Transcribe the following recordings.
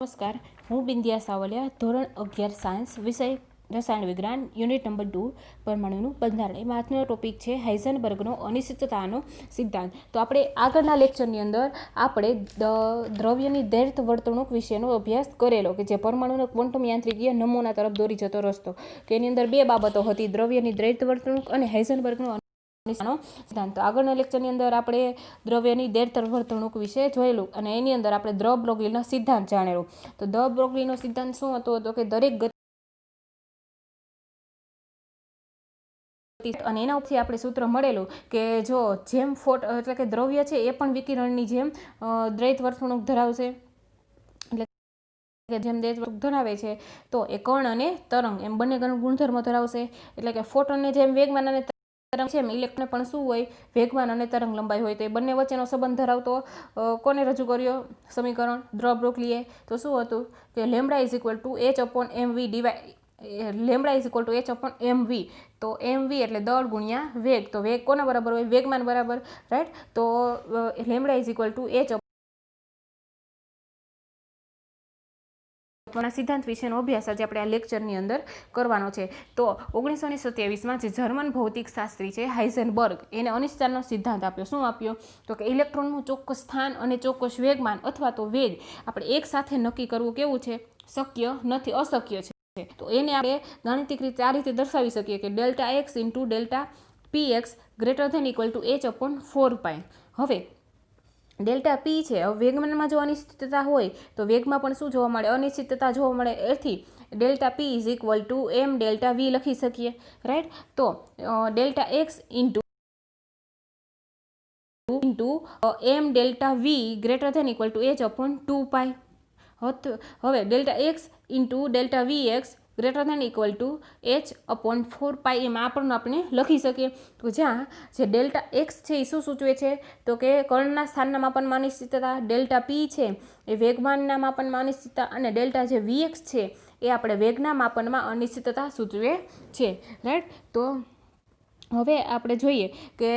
નમસ્કાર, હું બિંદિયા સાવલિયા, ધોરણ 11 સાયન્સ, વિષય રસાયણ વિજ્ઞાન, યુનિટ નંબર 2, પરમાણુનું બંધારણ. એમાં આજનો ટોપિક છે હાઇઝનબર્ગનો અનિશ્ચિતતાનો સિદ્ધાંત. તો આપણે આગળના લેક્ચરની અંદર આપણે દ્રવ્યની દૈર્ઘ્ય વર્તણૂક વિશેનો અભ્યાસ કરેલો, કે જે પરમાણુનો ક્વોન્ટમ યાંત્રિકીય નમૂના તરફ દોરી જતો રસ્તો, કે એની અંદર બે બાબતો હતી, દ્રવ્યની દૈર્ઘ્ય વર્તણૂક અને હાઇઝનબર્ગનો સિદ્ધાંત. આગળના લેક્ચરની અંદર આપણે દ્રવ્યની દૈર્ઘ્ય વર્તણૂક વિશે જોયેલું અને એની અંદર આપણે દ બ્રોગલીનો સિદ્ધાંત જાણેલું. તો દ બ્રોગલીનો સિદ્ધાંત શું હતો? તો કે દરેક ગતિ અને એના ઉપરથી આપણે સૂત્ર મળેલું કે જો જેમ એટલે કે દ્રવ્ય છે એ પણ વિકિરણની જેમ દૈર્ઘ્ય વર્તણૂક ધરાવશે, એટલે જેમ દૈર્ઘ્ય વર્તણૂક ધરાવે છે તો એ કણ અને તરંગ એમ બંને ગુણધર્મો ધરાવશે. એટલે કે ફોટોનને જેમ વેગમાન અને તરંગ છે એમ ઇલેક્ટ્રોન પણ શું હોય? વેગમાન અને તરંગ લંબાઈ હોય. તો એ બંને વચ્ચેનો સંબંધ ધરાવતો કોને રજૂ કર્યો સમીકરણ? દ બ્રોગલીએ. તો શું હતું કે lambda is equal two h/mv lambda is equal two h/mv. તો mv એટલે દળ ગુણ્યા વેગ. તો વેગ કોના બરાબર હોય? વેગમાન બરાબર, રાઈટ. તો lambda is equal two h સિદ્ધાંત વિશેનો અભ્યાસ આજે આપણે આ લેક્ચરની અંદર કરવાનો છે. તો 1927માં જે જર્મન ભૌતિક શાસ્ત્રી છે હાઇઝનબર્ગ, એને અનિશ્ચિતતાનો સિદ્ધાંત આપ્યો. શું આપ્યો? તો કે ઇલેક્ટ્રોનનું ચોક્કસ સ્થાન અને ચોક્કસ વેગમાન અથવા તો વેગ આપણે એક સાથે નક્કી કરવું કેવું છે? શક્ય નથી, અશક્ય છે. તો એને આપણે ગાણિતિક રીતે આ રીતે દર્શાવી શકીએ કે delta x into delta px greater than equal to h/4π. હવે ડેલ્ટા પી છે, હવે વેગમાનમાં જો અનિશ્ચિતતા હોય તો વેગમાં પણ શું જોવા મળે? અનિશ્ચિતતા જોવા મળે. એથી delta p is equal to m delta v લખી શકીએ, રાઈટ. તો delta x into m delta v greater than equal to h/2π. હવે delta x into delta v x greater than equal to h/4π એમાં પણ આપણે લખી શકીએ. તો જ્યાં જે ડેલ્ટા એક્સ છે એ શું સૂચવે છે? તો કે કણના સ્થાનના માપનમાં અનિશ્ચિતતા, ડેલ્ટા પી છે એ વેગમાનના માપનમાં અનિશ્ચિતતા, અને ડેલ્ટા જે વીએક્સ છે એ આપણે વેગના માપનમાં અનિશ્ચિતતા સૂચવે છે, રાઈટ. તો હવે આપણે જોઈએ કે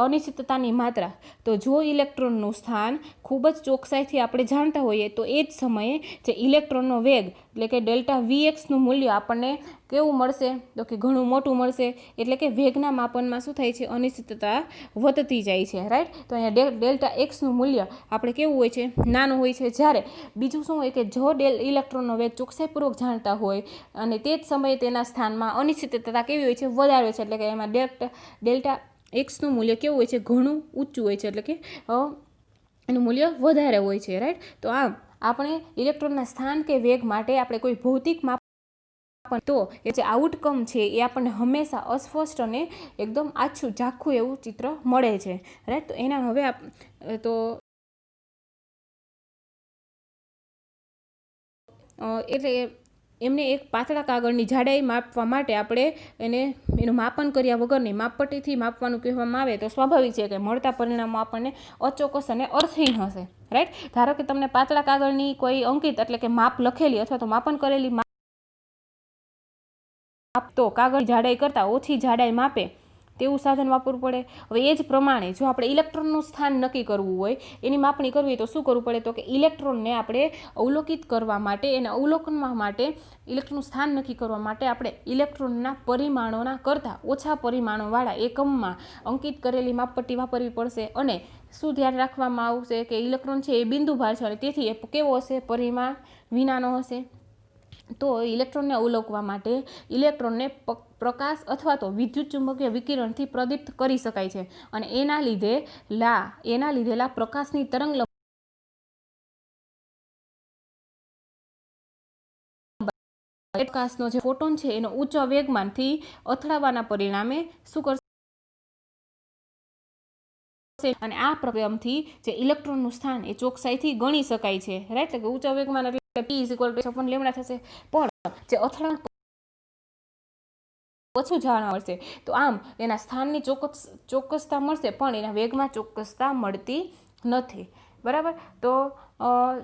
અનિશ્ચિતતાની માત્રા. તો જો ઇલેક્ટ્રોનનું સ્થાન ખૂબ જ ચોકસાઈથી આપણે જાણતા હોઈએ તો એ જ સમયે જે ઇલેક્ટ્રોનનો વેગ એટલે કે ડેલ્ટા વીએક્સનું મૂલ્ય આપણને કેવું મળશે? તો કે ઘણું મોટું મળશે. એટલે કે વેગના માપનમાં શું થાય છે? અનિશ્ચિતતા વધતી જાય છે, રાઈટ. તો અહીંયા ડેલ્ટા એક્સનું મૂલ્ય આપણે કેવું હોય છે? નાનું હોય છે. જ્યારે બીજું શું હોય કે જો ઇલેક્ટ્રોનનો વેગ ચોકસાઈપૂર્વક જાણતા હોય અને તે જ સમયે તેના સ્થાનમાં અનિશ્ચિતતા કેવી હોય છે? વધારે છે. એટલે કે એમાં ડેલ્ટા એક્સનું મૂલ્ય કેવું હોય છે? ઘણું ઊંચું હોય છે. એટલે કે એનું મૂલ્ય વધારે હોય છે, રાઈટ. તો આમ આપણે ઇલેક્ટ્રોનના સ્થાન કે વેગ માટે આપણે કોઈ ભૌતિક માપ તો એ જે આઉટકમ છે એ આપણને હંમેશા અસ્પષ્ટ અને એકદમ આછું ઝાખું એવું ચિત્ર મળે છે, રાઈટ. તો એના હવે એટલે એમને એક પાતળા કાગળની જાડાઈ માપવા માટે આપણે એનું માપન કર્યા વગરની માપપટ્ટીથી માપવાનું કહેવામાં આવે તો સ્વાભાવિક છે કે મળતા પરિણામો આપણને અચોક્કસ અને અર્થહીન હશે, રાઈટ. ધારો કે તમને પાતળા કાગળની કોઈ અંકિત એટલે કે માપ લખેલી અથવા તો માપન કરેલી તો કાગળ જાડાઈ કરતાં ઓછી જાડાઈ માપે તેવું સાધન વાપરવું પડે. હવે એ જ પ્રમાણે જો આપણે ઇલેક્ટ્રોનનું સ્થાન નક્કી કરવું હોય, એની માપણી કરવી હોય તો શું કરવું પડે? તો કે ઇલેક્ટ્રોનને આપણે અવલોકિત કરવા માટે, એને અવલોકનવા માટે, ઇલેક્ટ્રોનનું સ્થાન નક્કી કરવા માટે આપણે ઇલેક્ટ્રોનના પરિમાણોના કરતાં ઓછા પરિમાણોવાળા એકમમાં અંકિત કરેલી માપપટ્ટી વાપરવી પડશે. અને શું ધ્યાન રાખવામાં આવશે કે ઇલેક્ટ્રોન છે એ બિંદુભાર છે અને તેથી એ કેવો હશે? પરિમાણ વિનાનો હશે. તો ઇલેક્ટ્રોનને અવલોકવા માટે ઇલેક્ટ્રોનને પ્રકાશ અથવા તો વિદ્યુત ચુંબકીય વિકિરણથી પ્રદીપ્ત કરી શકાય છે. અને એના લીધેલા પ્રકાશની તરંગ પ્રકાશનો જે ફોટોન છે એનો ઊંચા વેગમાનથી અથડાવાના પરિણામે શું કરશે? અને આ પ્રક્રિયાથી જે ઇલેક્ટ્રોનનું સ્થાન એ ચોકસાઈથી ગણી શકાય છે, રાઈટ. એટલે કે ઊંચા વેગમાન એટલે p = h/λ થશે. પણ જે અથડાણ ઓછું જાણવા મળશે. તો આમ એના સ્થાનની ચોક્કસતા મળશે પણ એના વેગમાં ચોક્કસતા મળતી નથી, બરાબર. તો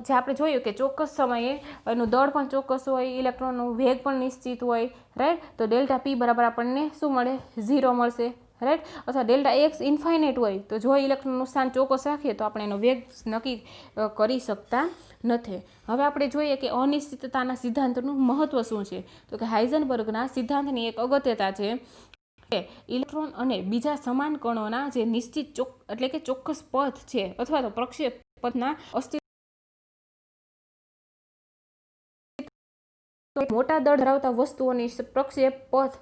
જે આપણે જોયું કે ચોક્કસ સમયે એનું દળ પણ ચોક્કસ હોય, ઇલેક્ટ્રોનનું વેગ પણ નિશ્ચિત હોય, રાઈટ. તો ડેલ્ટા પી બરાબર આપણને શું મળે? 0 મળશે, રાઈટ. અથવા ડેલ્ટા એક્સ ઇન્ફાઇનાઇટ હોય તો જો ઇલેક્ટ્રોનનું સ્થાન ચોક્કસ રાખીએ તો આપણે એનો વેગ નક્કી કરી શકતા નથી। હવે આપણે જોઈએ કે અનિશ્ચિતતાના સિદ્ધાંતનું મહત્વ શું છે, તો કે હાઇઝનબર્ગના સિદ્ધાંતની એક અગત્યતા છે કે ઇલેક્ટ્રોન અને બીજા સમાન કણોના જે નિશ્ચિત એટલે કે ચોક્કસ પથ છે અથવા તો પ્રક્ષેપ પથના અસ્તિત્વ મોટા દળ ધરાવતા વસ્તુઓની પ્રક્ષેપ પથ,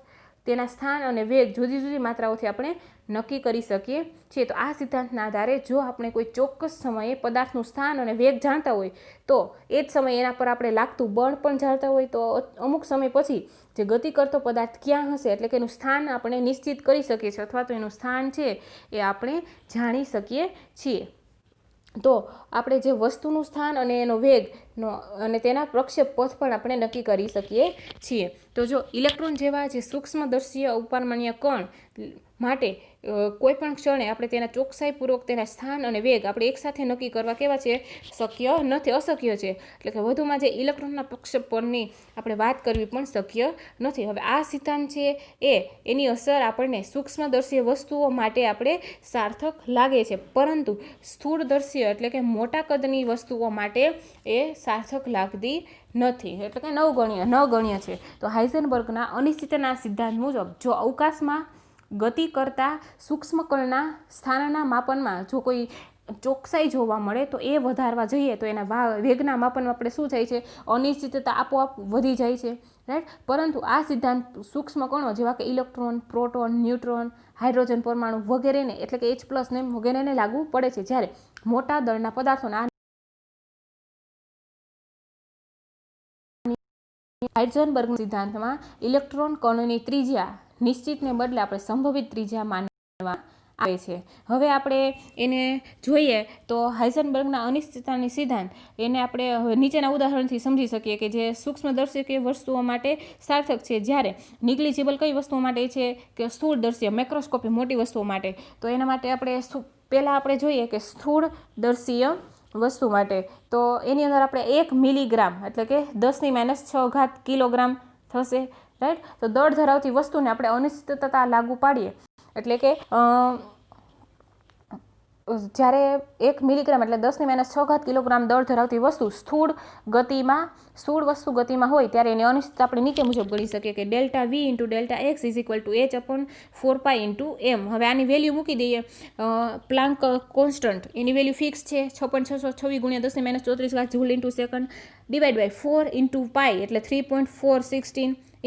તેના સ્થાન અને વેગ જુદી જુદી માત્રાઓથી આપણે નક્કી કરી શકીએ છીએ। તો આ સિદ્ધાંતના આધારે જો આપણે કોઈ ચોક્કસ સમયે પદાર્થનું સ્થાન અને વેગ જાણતા હોય તો એ જ સમયે એના પર આપણે લાગતું બળ પણ જાણતા હોય તો અમુક સમય પછી જે ગતિ કરતો પદાર્થ ક્યાં હશે એટલે કે એનું સ્થાન આપણે નિશ્ચિત કરી શકીએ છીએ અથવા તો એનું સ્થાન છે એ આપણે જાણી શકીએ છીએ। તો આપણે જે વસ્તુનું સ્થાન અને એનો વેગનો અને તેના પ્રક્ષેપ પથ પણ આપણે નક્કી કરી શકીએ છીએ। તો જો ઇલેક્ટ્રોન જેવા જે સૂક્ષ્મદર્શીય ઉપરમાણ્ય કણ માટે કોઈ પણ ક્ષણે આપણે તેના ચોકસાઈપૂર્વક તેના સ્થાન અને વેગ આપણે એકસાથે નક્કી કરવા કેવા છે, શક્ય નથી, અશક્ય છે। એટલે કે વધુમાં જે ઇલેક્ટ્રોનના પ્રક્ષેપ પરની આપણે વાત કરવી પણ શક્ય નથી। હવે આ સિદ્ધાંત છે એની અસર આપણને સૂક્ષ્મદર્શીય વસ્તુઓ માટે આપણે સાર્થક લાગે છે, પરંતુ સ્થૂળદર્શીય એટલે કે મોટા કદની વસ્તુઓ માટે એ સાર્થક લાગતી નથી, એટલે કે નગણ્ય છે। તો હાઇઝનબર્ગના અનિશ્ચિતતાના સિદ્ધાંત મુજબ જો અવકાશમાં ગતિ કરતા સૂક્ષ્મ કણના સ્થાનના માપનમાં જો કોઈ ચોકસાઈ જોવા મળે તો એ વધારવા જઈએ તો એના વેગના માપનમાં આપણે શું થાય છે, અનિશ્ચિતતા આપોઆપ વધી જાય છે, રાઈટ। પરંતુ આ સિદ્ધાંત સૂક્ષ્મ કણો જેવા કે ઇલેક્ટ્રોન, પ્રોટોન, ન્યુટ્રોન, હાઇડ્રોજન પરમાણુ વગેરેને એટલે કે H+ ને વગેરેને લાગુ પડે છે, જ્યારે મોટા દળના પદાર્થોના હાઇઝનબર્ગના સિદ્ધાંતમાં ઇલેક્ટ્રોન કણની ત્રિજ્યા નિશ્ચિતને બદલે આપણે સંભવિત ત્રિજ્યા માનવામાં આવે છે। હવે આપણે એને જોઈએ તો હાઇઝનબર્ગના અનિશ્ચિતતાની સિદ્ધાંત એને આપણે નીચેના ઉદાહરણથી સમજી શકીએ કે જે સૂક્ષ્મદર્શક વસ્તુઓ માટે સાર્થક છે, જ્યારે નિગ્લિજિબલ કઈ વસ્તુઓ માટે છે કે સ્થૂળદર્શીય મેક્રોસ્કોપી મોટી વસ્તુઓ માટે। તો એના માટે આપણે પહેલાં આપણે જોઈએ કે સ્થૂળદર્શીય વસ્તુ માટે તો એની અંદર આપણે 1 મિલીગ્રામ એટલે કે 10⁻⁶ કિલોગ્રામ થશે, રાઈટ। તો દળ ધરાવતી વસ્તુને આપણે અનિશ્ચિતતા લાગુ પાડીએ એટલે કે જ્યારે 1 મિલીગ્રામ એટલે 10⁻⁶ કિલોગ્રામ દળ ધરાવતી વસ્તુ સ્થૂળ વસ્તુ ગતિમાં હોય ત્યારે એની અનિશ્ચિતતા આપણે નીચે મુજબ ગણી શકીએ કે ΔV × Δx H/4π×m। હવે આની વેલ્યુ મૂકી દઈએ, પ્લાન્ક કોન્સ્ટન્ટ એની વેલ્યુ ફિક્સ છે 5626 × 10⁻⁴ જૂલ × સેકન્ડ / 4 × π એટલે 3.416 ×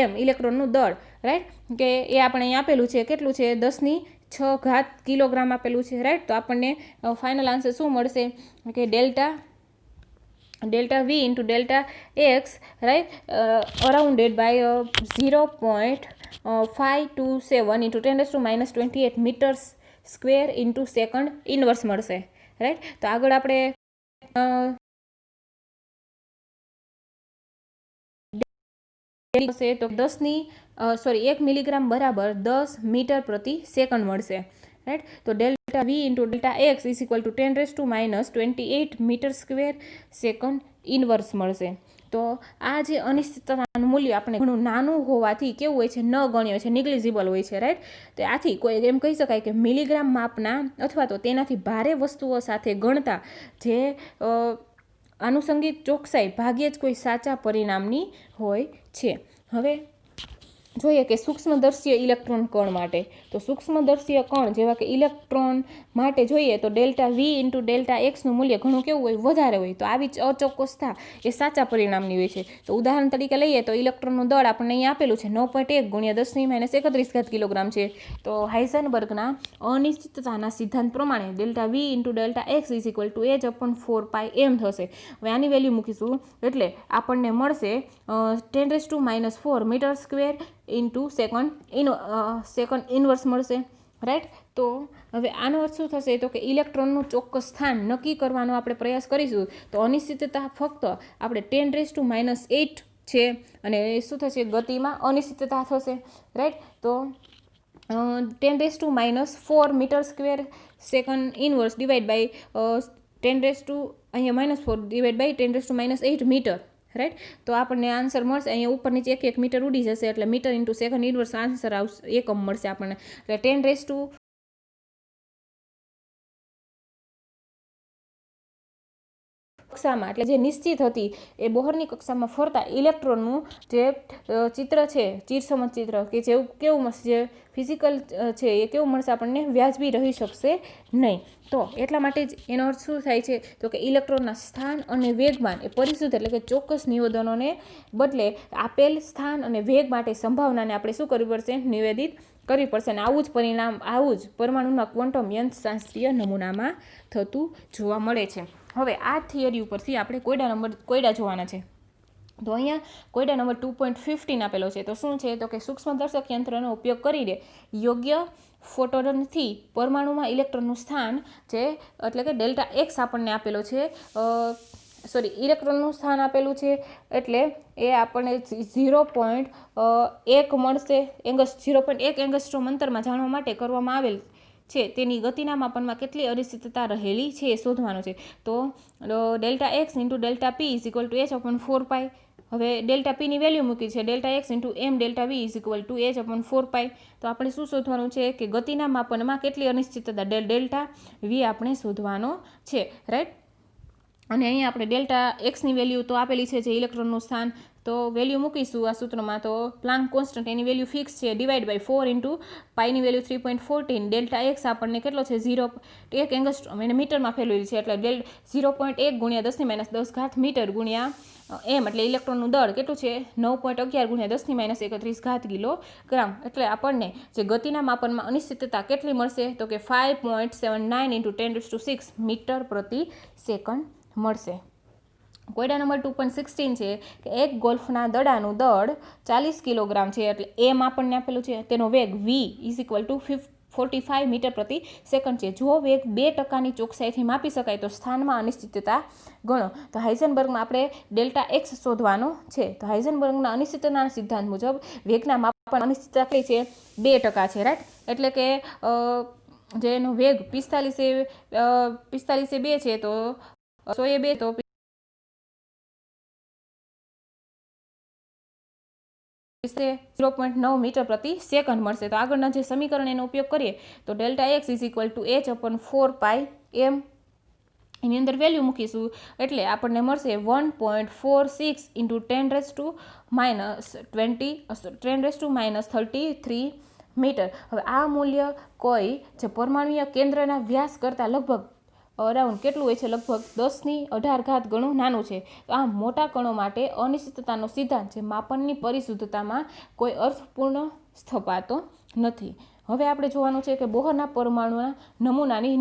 m ઇલેક્ટ્રોનનું દળ, રાઈટ, કે એ આપણે અહીં આપેલું છે કેટલું છે 10⁶ કિલોગ્રામ આપેલું છે, રાઈટ। તો આપણને ફાઇનલ આન્સર શું મળશે કે ΔV × Δx, રાઈટ, અરાઉન્ડેડ by 0.527 × 10⁻28 metres square × second inverse મળશે, રાઈટ। તો આગળ આપણે તો 1 મિલીગ્રામ બરાબર 10 મીટર પ્રતિ સેકન્ડ મળશે, રાઈટ। તો ΔV × Δx = 10⁻28 metre square second inverse મળશે। તો આ જે અનિશ્ચિતતાનું મૂલ્ય આપણે ઘણું નાનું હોવાથી કેવું હોય છે, નગણ્ય છે, નિગ્લિજિબલ હોય છે, રાઈટ। તો આથી કોઈ એમ કહી શકાય કે મિલીગ્રામ માપના અથવા તો તેનાથી ભારે વસ્તુઓ સાથે ગણતા જે આનુષંગિક ચોકસાઈ ભાગ્યે જ કોઈ સાચા પરિણામની હોય છે। હવે જોઈએ કે સૂક્ષ્મદર્શીય ઇલેક્ટ્રોન કણ માટે તો સૂક્ષ્મદર્શીય કણ જેવા કે ઇલેક્ટ્રોન માટે જોઈએ તો ΔV × Δx નું મૂલ્ય ઘણું કેવું હોય, વધારે હોય। તો આવી અચોક્કસતા એ સાચા પરિણામની હોય છે। તો ઉદાહરણ તરીકે લઈએ તો ઇલેક્ટ્રોનનું દળ આપણને અહીં આપેલું છે 9.1 × 10⁻31 કિલોગ્રામ છે। તો હાઇઝનબર્ગના અનિશ્ચિતતાના સિદ્ધાંત પ્રમાણે ΔV × Δx H/4πm થશે। હવે આની વેલ્યુ મૂકીશું એટલે આપણને મળશે 10⁻⁴ મીટર સ્ક્વેર × સેકન્ડ ઇનવર્સ મળશે, રાઈટ। તો હવે આનો અર્થ શું થશે તો કે ઇલેક્ટ્રોનનું ચોક્કસ સ્થાન નક્કી કરવાનો આપણે પ્રયાસ કરીશું તો અનિશ્ચિતતા ફક્ત આપણે 10⁻8 છે અને શું થશે ગતિમાં અનિશ્ચિતતા થશે, રાઈટ। તો 10⁻⁴ metre square second inverse divide by 10⁻⁴ metre, right. તો આપણને આન્સર મળશે અહીંયા ઉપર નીચે એક મીટર ઉડી જશે એટલે મીટર × સેકન્ડ ઇનવર્સ આન્સર આવશે, એકમ મળશે આપણને એટલે 10⁻⁴ કક્ષામાં એટલે જે નિશ્ચિત હતી એ બોહરની કક્ષામાં ફરતા ઇલેક્ટ્રોનનું જે ચિત્ર છે, ચીરસમજ ચિત્ર કે જેવું કેવું મળશે, જે ફિઝિકલ છે એ કેવું મળશે આપણને, વ્યાજબી રહી શકશે નહીં. તો એટલા માટે જ એનો અર્થ શું થાય છે તો કે ઇલેક્ટ્રોનના સ્થાન અને વેગમાન એ પરિશુદ્ધ એટલે કે ચોક્કસ નિવેદનોને બદલે આપેલ સ્થાન અને વેગ માટે સંભાવનાને આપણે શું કરવી પડશે, નિવેદિત કરવી પડશે. અને આવું જ પરમાણુના ક્વોન્ટમ યંત્રશાસ્ત્રીય નમૂનામાં થતું જોવા મળે છે. હવે આ થિયરી ઉપરથી આપણે કોયડા જોવાના છે. તો અહીંયા કોયડા નંબર 2.15 આપેલો છે. તો શું છે તો કે સૂક્ષ્મદર્શક યંત્રનો ઉપયોગ કરીને યોગ્ય ફોટોનથી પરમાણુમાં ઇલેક્ટ્રોનનું સ્થાન જે એટલે કે ડેલ્ટા એક્સ આપણને આપેલો છે, ઇલેક્ટ્રોનનું સ્થાન આપેલું છે એટલે એ આપણને 0.1 મળશે. 0.1 એંગસ્ટ્રોમ અંતરમાં જાણવા માટે કરવામાં આવેલ છે તેની ગતિના માપનમાં કેટલી અનિશ્ચિતતા રહેલી છે એ શોધવાનું છે. તો delta x into delta p is equal to h/4π. હવે ડેલ્ટા પીની વેલ્યુ મૂકી છે delta x into m delta v is equal to h/4π. તો આપણે શું શોધવાનું છે કે ગતિના માપનમાં કેટલી અનિશ્ચિતતા ડેલ્ટા વી આપણે શોધવાનો છે, રાઈટ. અને અહીંયા આપણે ડેલ્ટા એક્સની વેલ્યુ તો આપેલી છે, જે ઇલેક્ટ્રોનનું સ્થાન, તો વેલ્યુ મૂકીશું આ સૂત્રમાં. તો પ્લાન્ક કોન્સ્ટન્ટ એની વેલ્યુ ફિક્સ છે, ડિવાઈડ બાય 4 ઇન્ટુ પાઈની વેલ્યુ 3.14. ડેલ્ટા એક્સ આપણને કેટલો છે 0.1 એંગસ્ટ્રોમ, એને મીટરમાં ફેરવેલી છે એટલે 0.1 ગુણ્યા 10⁻10 મીટર ગુણ્યા એમ એટલે ઇલેક્ટ્રોનનું દળ કેટલું છે 9.11 ગુણ્યા 10⁻31 કિલોગ્રામ. એટલે આપણને જે ગતિના માપનમાં અનિશ્ચિતતા કેટલી મળશે તો કે 5.79 ઇન્ટુ 10⁶ મીટર પ્રતિ સેકન્ડ મળશે. કોયડા નંબર 2.16 છે કે એક ગોલ્ફના દડાનું દળ 40 કિલોગ્રામ છે એટલે એમ આપણને આપેલું છે, તેનો વેગ v is equal to 45 metre પ્રતિ સેકન્ડ છે. જો વેગ 2% ચોકસાઈથી માપી શકાય તો સ્થાનમાં અનિશ્ચિતતા ગણો. તો હાઇઝનબર્ગમાં આપણે ડેલ્ટા એક્સ શોધવાનો છે. તો હાઇઝનબર્ગના અનિશ્ચિતતાના સિદ્ધાંત મુજબ વેગના માપન અનિશ્ચિતતા કેટલી છે 2% છે, રાઈટ. એટલે કે જે એનો વેગ 45 એ 2 છે તો 100 એ 2 તો 0.9 મીટર પ્રતિ સેકન્ડ મળશે. તો આગળના જે સમીકરણ એનો ઉપયોગ કરીએ તો delta x is equal to h/4π એમ એની અંદર વેલ્યુ મૂકીશું એટલે આપણને મળશે 1.46 ઇન્ટુ 10⁻33 મીટર. હવે આ મૂલ્ય કોઈ જે પરમાણુય કેન્દ્રના વ્યાસ કરતાં લગભગ અરાઉન્ડ કેટલું હોય છે, લગભગ 10⁸ ગણું નાનું છે. તો આ મોટા કણો માટે અનિશ્ચિતતાનો સિદ્ધાંત જે માપનની પરિશુદ્ધતામાં કોઈ અર્થપૂર્ણ સ્થપાતો નથી. હવે આપણે જોવાનું છે કે બોહરના પરમાણુના નમૂનાની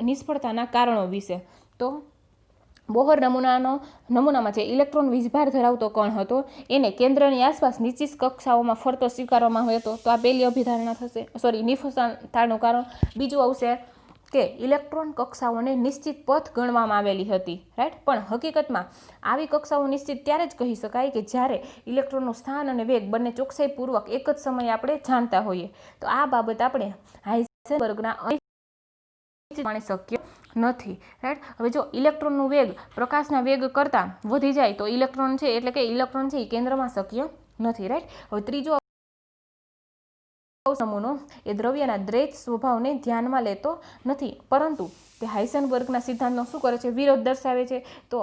નિષ્ફળતાના કારણો વિશે. તો બોહર નમૂનામાં જે ઇલેક્ટ્રોન વીજભાર ધરાવતો કણ હતો એને કેન્દ્રની આસપાસ નિશ્ચિત કક્ષાઓમાં ફરતો સ્વીકારવામાં આવ્યો હતો. તો આ પહેલી અભિધારણા થશે, નિષ્ફળતાનું કારણ. બીજું આવશે કે ઇલેક્ટ્રોન કક્ષાઓને નિશ્ચિત પથ ગણવામાં આવેલી હતી, રાઈટ. પણ હકીકતમાં આવી કક્ષાઓ નિશ્ચિત ત્યારે જ કહી શકાય કે જ્યારે ઇલેક્ટ્રોનનું સ્થાન અને વેગ બંને ચોકસાઈપૂર્વક એક જ સમયે આપણે જાણતા હોઈએ. તો આ બાબત આપણે હાઇઝનબર્ગના શક્ય નથી, રાઈટ. હવે જો ઇલેક્ટ્રોનનું વેગ પ્રકાશના વેગ કરતાં વધી જાય તો ઇલેક્ટ્રોન છે એટલે કે ઇલેક્ટ્રોન છે એ કેન્દ્રમાં શક્ય નથી, રાઈટ. હવે ત્રીજો નમૂનો એ દ્રવ્યના દ્વૈત સ્વભાવને ધ્યાનમાં લેતો નથી, પરંતુ તે હાઇઝનબર્ગના સિદ્ધાંતનો શું કરે છે, વિરોધ દર્શાવે છે. તો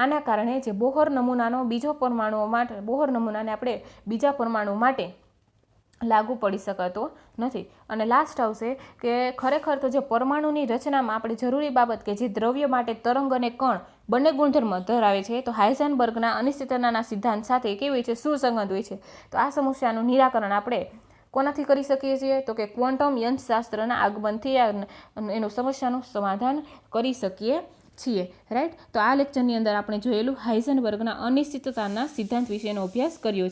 આના કારણે જે બોહર નમૂનાને આપણે બીજા પરમાણુ માટે લાગુ પડી શકાતો નથી. અને લાસ્ટ આવશે કે ખરેખર તો જે પરમાણુની રચનામાં આપણે જરૂરી બાબત કે જે દ્રવ્ય માટે તરંગ અને કણ બંને ગુણધર્મ ધરાવે છે તો હાઇઝનબર્ગના અનિશ્ચિતતાના સિદ્ધાંત સાથે કેવી હોય છે, સુસંગત હોય છે. તો આ સમસ્યાનું નિરાકરણ આપણે કોનાથી કરી શકીએ છીએ તો કે ક્વોન્ટમ યંત્રશાસ્ત્રના આગમનથી એનું સમસ્યાનું સમાધાન કરી શકીએ છીએ, રાઈટ. તો આ લેક્ચરની અંદર આપણે જોયેલું હાઇઝનબર્ગના અનિશ્ચિતતાના સિદ્ધાંત વિશેનો અભ્યાસ કર્યો છે.